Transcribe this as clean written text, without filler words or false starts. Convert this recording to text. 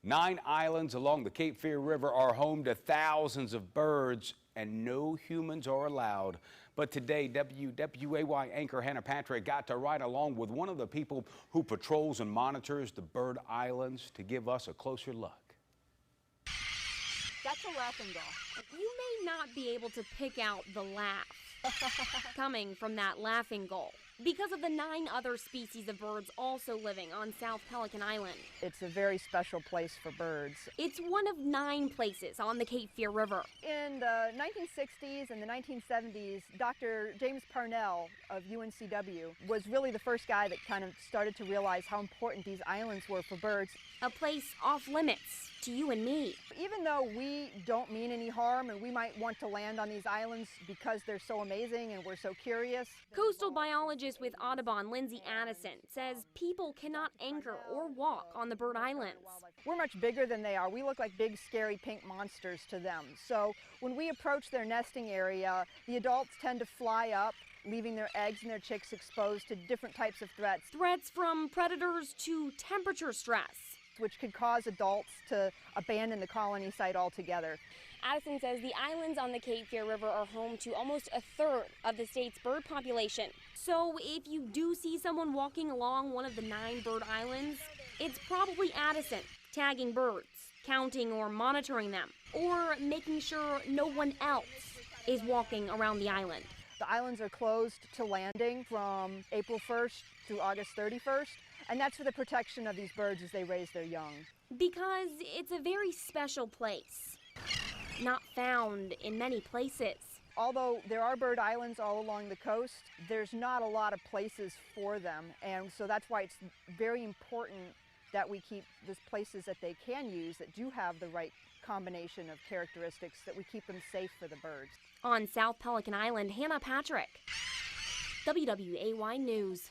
9 islands along the Cape Fear River are home to thousands of birds, and no humans are allowed. But today, WWAY anchor Hannah Patrick got to ride along with one of the people who patrols and monitors the bird islands to give us a closer look. That's a laughing gull. You may not be able to pick out the laugh coming from that laughing gull because of the 9 other species of birds also living on South Pelican Island. It's a very special place for birds. It's one of 9 places on the Cape Fear River. In the 1960s and the 1970s, Dr. James Parnell of UNCW was really the first guy that kind of started to realize how important these islands were for birds. A place off limits to you and me. Even though we don't mean any harm and we might want to land on these islands because they're so amazing and we're so curious. Coastal biologist with Audubon, Lindsay Addison, says people cannot anchor or walk on the bird islands. We're much bigger than they are. We look like big, scary pink monsters to them. So when we approach their nesting area, the adults tend to fly up, leaving their eggs and their chicks exposed to different types of threats. Threats from predators to temperature stress, which could cause adults to abandon the colony site altogether. Addison says the islands on the Cape Fear River are home to almost a third of the state's bird population. So if you do see someone walking along one of the 9 bird islands, it's probably Addison, tagging birds, counting or monitoring them, or making sure no one else is walking around the island. The islands are closed to landing from April 1st through August 31st, and that's for the protection of these birds as they raise their young. Because it's a very special place, not found in many places. Although there are bird islands all along the coast, there's not a lot of places for them, and so that's why it's very important that we keep those places that they can use that do have the right combination of characteristics, that we keep them safe for the birds. On South Pelican Island, Hannah Patrick, WWAY News.